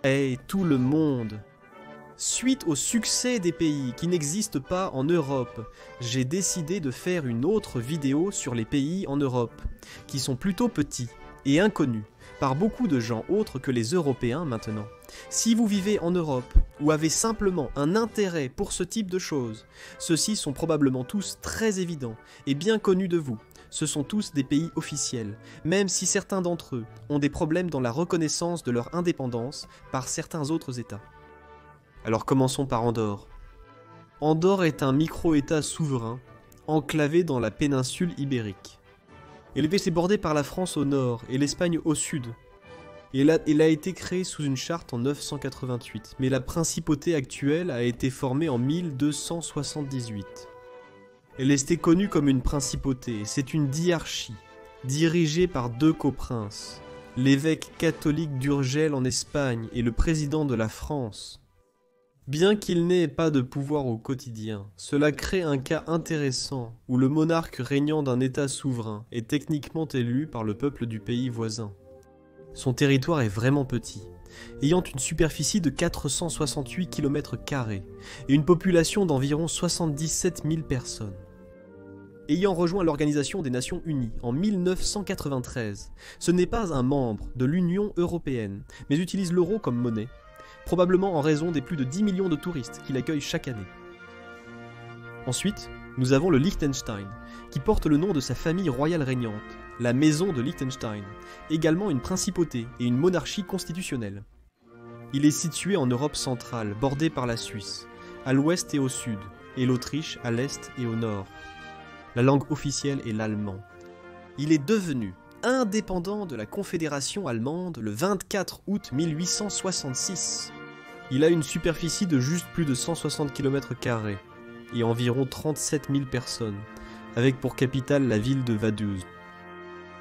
Hey, tout le monde! Suite au succès des pays qui n'existent pas en Europe, j'ai décidé de faire une autre vidéo sur les pays en Europe, qui sont plutôt petits et inconnus par beaucoup de gens autres que les Européens maintenant. Si vous vivez en Europe ou avez simplement un intérêt pour ce type de choses, ceux-ci sont probablement tous très évidents et bien connus de vous. Ce sont tous des pays officiels, même si certains d'entre eux ont des problèmes dans la reconnaissance de leur indépendance par certains autres États. Alors commençons par Andorre. Andorre est un micro-État souverain, enclavé dans la péninsule ibérique. Elle est bordée par la France au nord et l'Espagne au sud. Elle a été créée sous une charte en 988, mais la principauté actuelle a été formée en 1278. Elle était connue comme une principauté, c'est une diarchie, dirigée par deux coprinces, l'évêque catholique d'Urgell en Espagne et le président de la France. Bien qu'il n'ait pas de pouvoir au quotidien, cela crée un cas intéressant où le monarque régnant d'un État souverain est techniquement élu par le peuple du pays voisin. Son territoire est vraiment petit, ayant une superficie de 468 km² et une population d'environ 77 000 personnes. Ayant rejoint l'Organisation des Nations Unies en 1993, ce n'est pas un membre de l'Union européenne, mais utilise l'euro comme monnaie, probablement en raison des plus de 10 millions de touristes qu'il accueille chaque année. Ensuite, nous avons le Liechtenstein, qui porte le nom de sa famille royale régnante, la Maison de Liechtenstein, également une principauté et une monarchie constitutionnelle. Il est situé en Europe centrale, bordé par la Suisse, à l'ouest et au sud, et l'Autriche à l'est et au nord. La langue officielle est l'allemand. Il est devenu indépendant de la Confédération allemande le 24 août 1866. Il a une superficie de juste plus de 160 km² et environ 37 000 personnes, avec pour capitale la ville de Vaduz.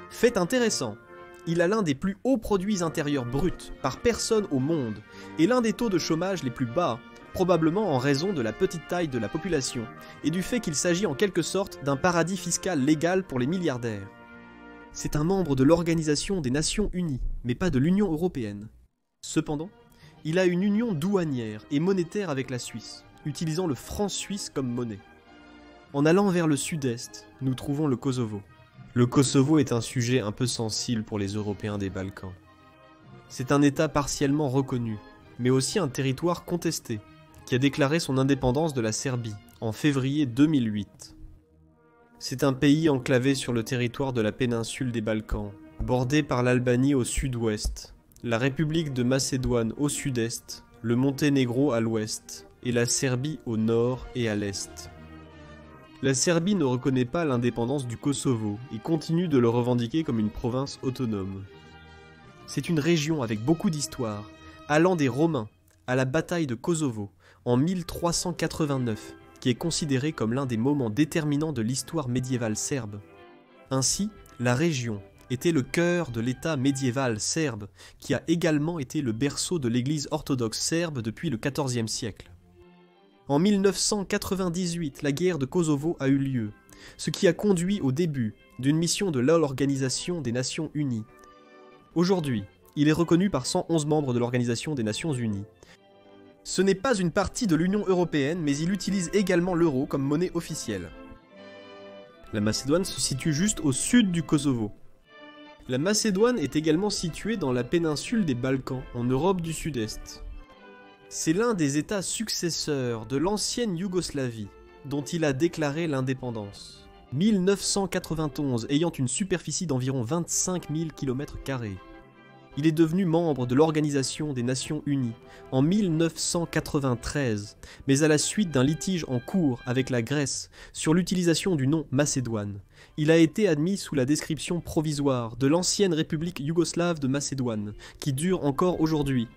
Fait intéressant, il a l'un des plus hauts produits intérieurs bruts par personne au monde et l'un des taux de chômage les plus bas, probablement en raison de la petite taille de la population et du fait qu'il s'agit en quelque sorte d'un paradis fiscal légal pour les milliardaires. C'est un membre de l'Organisation des Nations Unies, mais pas de l'Union européenne. Cependant, il a une union douanière et monétaire avec la Suisse, utilisant le franc suisse comme monnaie. En allant vers le sud-est, nous trouvons le Kosovo. Le Kosovo est un sujet un peu sensible pour les Européens des Balkans. C'est un État partiellement reconnu, mais aussi un territoire contesté, qui a déclaré son indépendance de la Serbie en février 2008. C'est un pays enclavé sur le territoire de la péninsule des Balkans, bordé par l'Albanie au sud-ouest, la République de Macédoine au sud-est, le Monténégro à l'ouest, et la Serbie au nord et à l'est. La Serbie ne reconnaît pas l'indépendance du Kosovo et continue de le revendiquer comme une province autonome. C'est une région avec beaucoup d'histoire, allant des Romains à la bataille de Kosovo en 1389, qui est considéré comme l'un des moments déterminants de l'histoire médiévale serbe. Ainsi, la région était le cœur de l'État médiéval serbe, qui a également été le berceau de l'Église orthodoxe serbe depuis le XIVe siècle. En 1998, la guerre de Kosovo a eu lieu, ce qui a conduit au début d'une mission de l'Organisation des Nations Unies. Aujourd'hui, il est reconnu par 111 membres de l'Organisation des Nations Unies. Ce n'est pas une partie de l'Union européenne, mais il utilise également l'euro comme monnaie officielle. La Macédoine se situe juste au sud du Kosovo. La Macédoine est également située dans la péninsule des Balkans, en Europe du Sud-Est. C'est l'un des États successeurs de l'ancienne Yougoslavie, dont il a déclaré l'indépendance. 1991 ayant une superficie d'environ 25 000 km². Il est devenu membre de l'Organisation des Nations Unies en 1993, mais à la suite d'un litige en cours avec la Grèce sur l'utilisation du nom Macédoine, il a été admis sous la description provisoire de l'ancienne République yougoslave de Macédoine, qui dure encore aujourd'hui.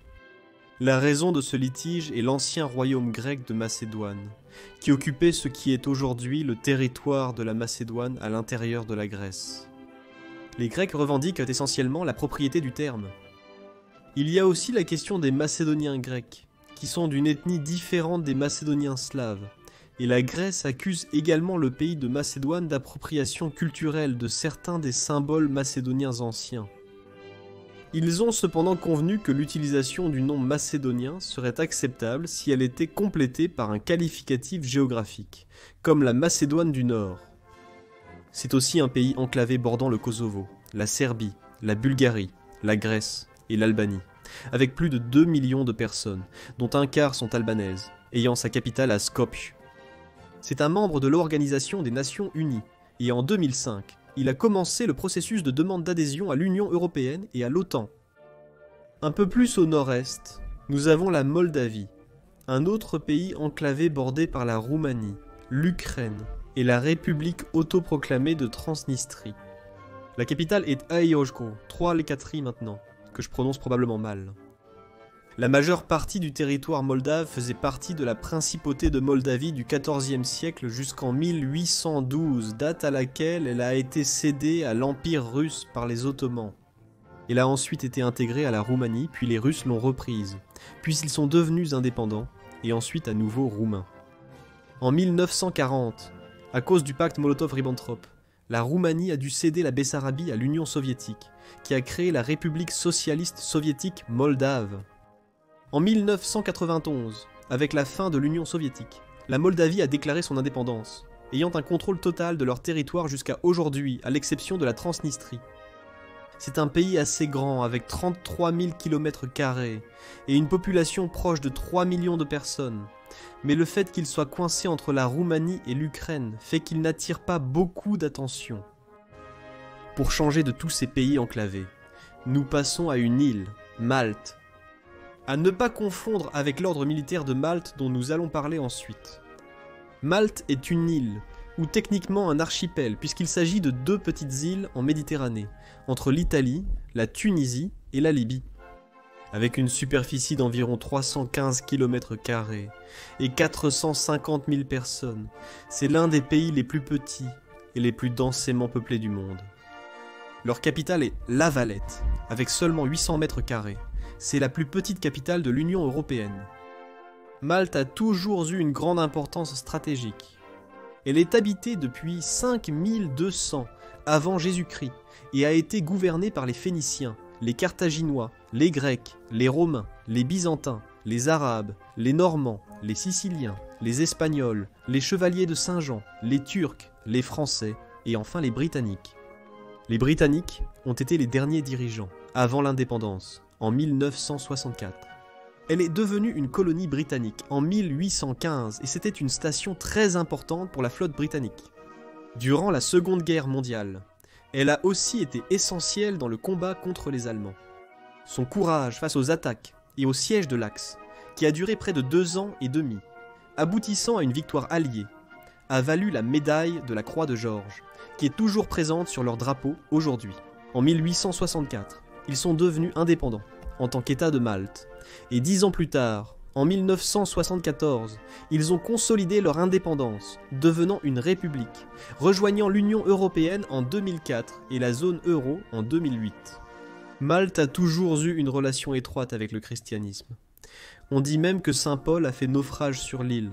La raison de ce litige est l'ancien royaume grec de Macédoine, qui occupait ce qui est aujourd'hui le territoire de la Macédoine à l'intérieur de la Grèce. Les Grecs revendiquent essentiellement la propriété du terme. Il y a aussi la question des Macédoniens grecs, qui sont d'une ethnie différente des Macédoniens slaves, et la Grèce accuse également le pays de Macédoine d'appropriation culturelle de certains des symboles macédoniens anciens. Ils ont cependant convenu que l'utilisation du nom macédonien serait acceptable si elle était complétée par un qualificatif géographique, comme la Macédoine du Nord. C'est aussi un pays enclavé bordant le Kosovo, la Serbie, la Bulgarie, la Grèce et l'Albanie, avec plus de 2 millions de personnes, dont un quart sont albanaises, ayant sa capitale à Skopje. C'est un membre de l'Organisation des Nations Unies, et en 2005, il a commencé le processus de demande d'adhésion à l'Union européenne et à l'OTAN. Un peu plus au nord-est, nous avons la Moldavie, un autre pays enclavé bordé par la Roumanie, l'Ukraine et la République autoproclamée de Transnistrie. La capitale est Aioshko, 3-4 maintenant, que je prononce probablement mal. La majeure partie du territoire moldave faisait partie de la principauté de Moldavie du XIVe siècle jusqu'en 1812, date à laquelle elle a été cédée à l'Empire russe par les Ottomans. Elle a ensuite été intégrée à la Roumanie, puis les Russes l'ont reprise, puis ils sont devenus indépendants, et ensuite à nouveau roumains. En 1940, à cause du pacte Molotov-Ribbentrop, la Roumanie a dû céder la Bessarabie à l'Union soviétique, qui a créé la République socialiste soviétique moldave. En 1991, avec la fin de l'Union soviétique, la Moldavie a déclaré son indépendance, ayant un contrôle total de leur territoire jusqu'à aujourd'hui, à l'exception de la Transnistrie. C'est un pays assez grand, avec 33 000 km² et une population proche de 3 millions de personnes. Mais le fait qu'il soit coincé entre la Roumanie et l'Ukraine fait qu'il n'attire pas beaucoup d'attention. Pour changer de tous ces pays enclavés, nous passons à une île, Malte. À ne pas confondre avec l'ordre militaire de Malte dont nous allons parler ensuite. Malte est une île, ou techniquement un archipel, puisqu'il s'agit de 2 petites îles en Méditerranée, entre l'Italie, la Tunisie et la Libye. Avec une superficie d'environ 315 km² et 450 000 personnes, c'est l'un des pays les plus petits et les plus densément peuplés du monde. Leur capitale est La Valette, avec seulement 800 m². C'est la plus petite capitale de l'Union européenne. Malte a toujours eu une grande importance stratégique. Elle est habitée depuis 5200 avant Jésus-Christ et a été gouvernée par les Phéniciens, les Carthaginois, les Grecs, les Romains, les Byzantins, les Arabes, les Normands, les Siciliens, les Espagnols, les Chevaliers de Saint-Jean, les Turcs, les Français et enfin les Britanniques. Les Britanniques ont été les derniers dirigeants, avant l'indépendance, en 1964. Elle est devenue une colonie britannique en 1815 et c'était une station très importante pour la flotte britannique. Durant la Seconde Guerre mondiale, elle a aussi été essentielle dans le combat contre les Allemands. Son courage face aux attaques et au siège de l'Axe, qui a duré près de 2 ans et demi, aboutissant à une victoire alliée, a valu la médaille de la Croix de Georges, qui est toujours présente sur leur drapeau aujourd'hui. En 1864, ils sont devenus indépendants en tant qu'État de Malte, et 10 ans plus tard, en 1974, ils ont consolidé leur indépendance, devenant une république, rejoignant l'Union européenne en 2004 et la zone euro en 2008. Malte a toujours eu une relation étroite avec le christianisme. On dit même que Saint Paul a fait naufrage sur l'île.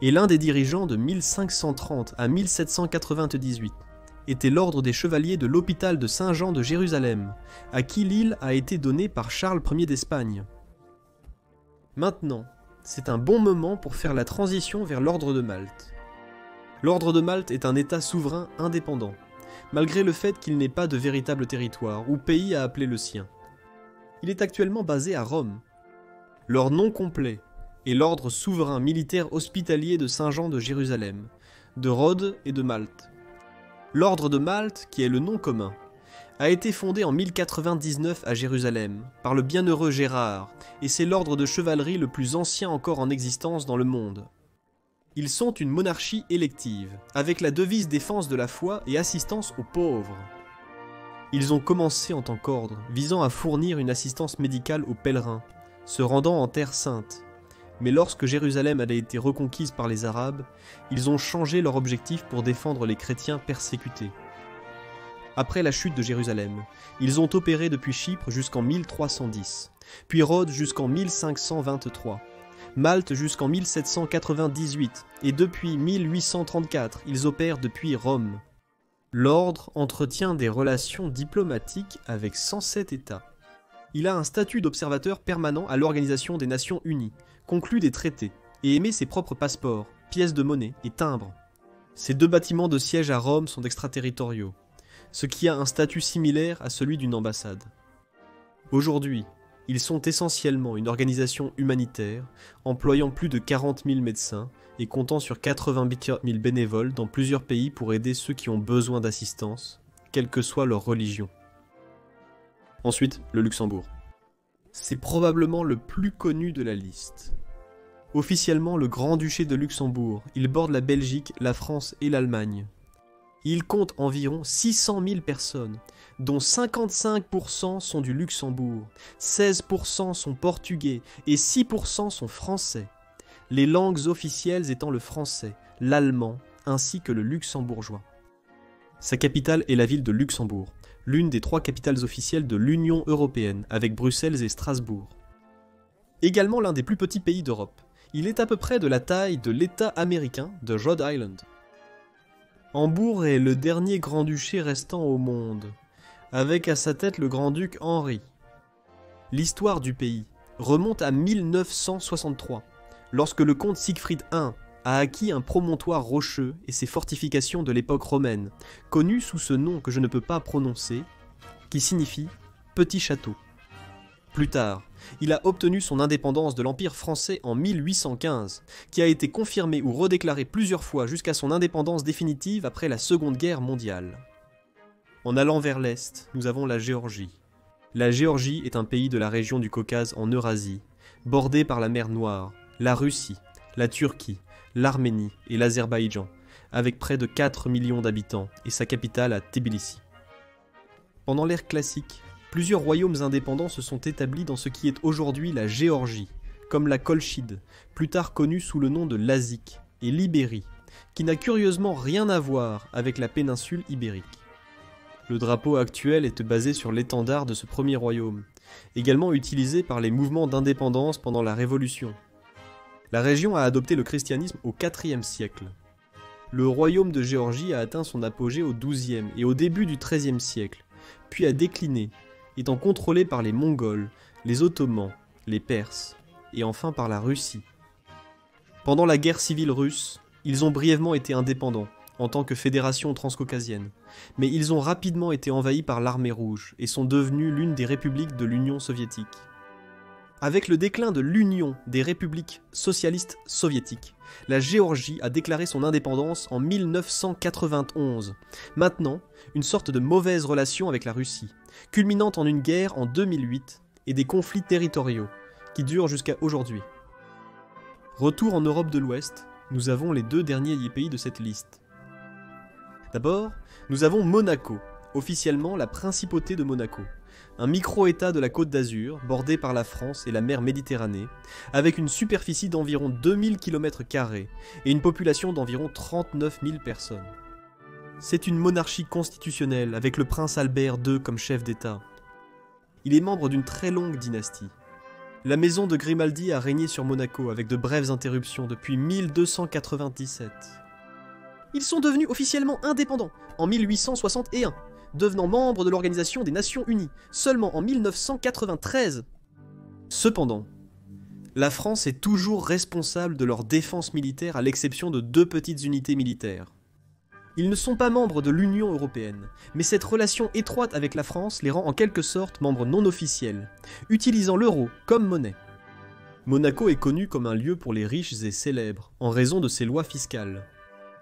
Et l'un des dirigeants de 1530 à 1798 était l'ordre des chevaliers de l'hôpital de Saint-Jean de Jérusalem, à qui l'île a été donnée par Charles Ier d'Espagne. Maintenant, c'est un bon moment pour faire la transition vers l'ordre de Malte. L'ordre de Malte est un État souverain indépendant, malgré le fait qu'il n'ait pas de véritable territoire ou pays à appeler le sien. Il est actuellement basé à Rome. Leur nom complet est l'ordre souverain militaire hospitalier de Saint-Jean de Jérusalem, de Rhodes et de Malte. L'ordre de Malte, qui est le nom commun, a été fondé en 1099 à Jérusalem par le bienheureux Gérard, et c'est l'ordre de chevalerie le plus ancien encore en existence dans le monde. Ils sont une monarchie élective, avec la devise défense de la foi et assistance aux pauvres. Ils ont commencé en tant qu'ordre, visant à fournir une assistance médicale aux pèlerins, se rendant en Terre Sainte. Mais lorsque Jérusalem a été reconquise par les Arabes, ils ont changé leur objectif pour défendre les chrétiens persécutés. Après la chute de Jérusalem, ils ont opéré depuis Chypre jusqu'en 1310, puis Rhodes jusqu'en 1523, Malte jusqu'en 1798, et depuis 1834, ils opèrent depuis Rome. L'ordre entretient des relations diplomatiques avec 107 États. Il a un statut d'observateur permanent à l'Organisation des Nations Unies, conclut des traités, et émet ses propres passeports, pièces de monnaie et timbres. Ses 2 bâtiments de siège à Rome sont extraterritoriaux, ce qui a un statut similaire à celui d'une ambassade. Aujourd'hui, ils sont essentiellement une organisation humanitaire, employant plus de 40 000 médecins et comptant sur 80 000 bénévoles dans plusieurs pays pour aider ceux qui ont besoin d'assistance, quelle que soit leur religion. Ensuite, le Luxembourg. C'est probablement le plus connu de la liste. Officiellement le Grand-Duché de Luxembourg, il borde la Belgique, la France et l'Allemagne. Il compte environ 600 000 personnes, dont 55% sont du Luxembourg, 16% sont portugais et 6% sont français. Les langues officielles étant le français, l'allemand ainsi que le luxembourgeois. Sa capitale est la ville de Luxembourg, l'une des 3 capitales officielles de l'Union européenne, avec Bruxelles et Strasbourg. Également l'un des plus petits pays d'Europe. Il est à peu près de la taille de l'État américain de Rhode Island. Hambourg est le dernier grand-duché restant au monde, avec à sa tête le grand-duc Henri. L'histoire du pays remonte à 1963, lorsque le comte Siegfried I a acquis un promontoire rocheux et ses fortifications de l'époque romaine, connues sous ce nom que je ne peux pas prononcer, qui signifie « petit château ». Plus tard, il a obtenu son indépendance de l'Empire français en 1815, qui a été confirmée ou redéclarée plusieurs fois jusqu'à son indépendance définitive après la Seconde Guerre mondiale. En allant vers l'est, nous avons la Géorgie. La Géorgie est un pays de la région du Caucase en Eurasie, bordé par la mer Noire, la Russie, la Turquie, l'Arménie et l'Azerbaïdjan, avec près de 4 millions d'habitants et sa capitale à Tbilissi. Pendant l'ère classique, plusieurs royaumes indépendants se sont établis dans ce qui est aujourd'hui la Géorgie, comme la Colchide, plus tard connue sous le nom de Lazique, et l'Ibérie, qui n'a curieusement rien à voir avec la péninsule ibérique. Le drapeau actuel est basé sur l'étendard de ce premier royaume, également utilisé par les mouvements d'indépendance pendant la Révolution. La région a adopté le christianisme au IVe siècle. Le royaume de Géorgie a atteint son apogée au XIIe et au début du XIIIe siècle, puis a décliné, étant contrôlé par les Mongols, les Ottomans, les Perses, et enfin par la Russie. Pendant la guerre civile russe, ils ont brièvement été indépendants, en tant que fédération transcaucasienne, mais ils ont rapidement été envahis par l'armée rouge et sont devenus l'une des républiques de l'Union soviétique. Avec le déclin de l'Union des républiques socialistes soviétiques, la Géorgie a déclaré son indépendance en 1991, maintenant une sorte de mauvaise relation avec la Russie, culminant en une guerre en 2008 et des conflits territoriaux qui durent jusqu'à aujourd'hui. Retour en Europe de l'Ouest, nous avons les 2 derniers pays de cette liste. D'abord, nous avons Monaco, officiellement la Principauté de Monaco, un micro-État de la Côte d'Azur, bordé par la France et la mer Méditerranée, avec une superficie d'environ 2000 km² et une population d'environ 39 000 personnes. C'est une monarchie constitutionnelle avec le prince Albert II comme chef d'État. Il est membre d'une très longue dynastie. La maison de Grimaldi a régné sur Monaco avec de brèves interruptions depuis 1297. Ils sont devenus officiellement indépendants en 1861, devenant membres de l'Organisation des Nations Unies seulement en 1993. Cependant, la France est toujours responsable de leur défense militaire à l'exception de 2 petites unités militaires. Ils ne sont pas membres de l'Union européenne, mais cette relation étroite avec la France les rend en quelque sorte membres non officiels, utilisant l'euro comme monnaie. Monaco est connu comme un lieu pour les riches et célèbres, en raison de ses lois fiscales.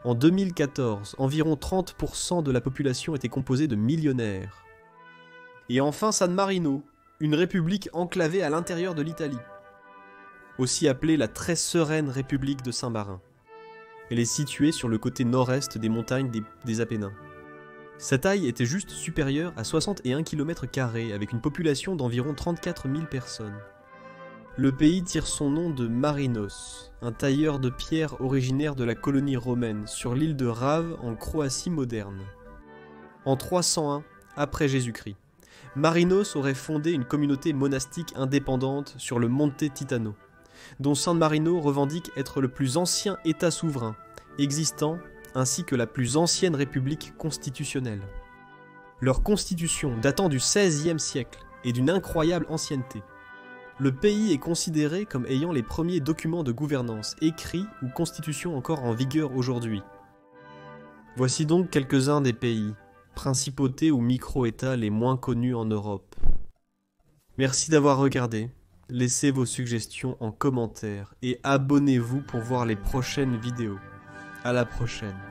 En 2014, environ 30% de la population était composée de millionnaires. Et enfin San Marino, une république enclavée à l'intérieur de l'Italie, aussi appelée la très sereine République de Saint-Marin. Elle est située sur le côté nord-est des montagnes des Apennins. Sa taille était juste supérieure à 61 km² avec une population d'environ 34 000 personnes. Le pays tire son nom de Marinos, un tailleur de pierre originaire de la colonie romaine sur l'île de Rave en Croatie moderne. En 301 après Jésus-Christ, Marinos aurait fondé une communauté monastique indépendante sur le Monte Titano, dont San Marino revendique être le plus ancien État souverain existant ainsi que la plus ancienne république constitutionnelle. Leur constitution, datant du XVIe siècle, et d'une incroyable ancienneté. Le pays est considéré comme ayant les premiers documents de gouvernance, écrits ou constitutions encore en vigueur aujourd'hui. Voici donc quelques-uns des pays, principautés ou micro-États les moins connus en Europe. Merci d'avoir regardé, laissez vos suggestions en commentaire et abonnez-vous pour voir les prochaines vidéos. À la prochaine.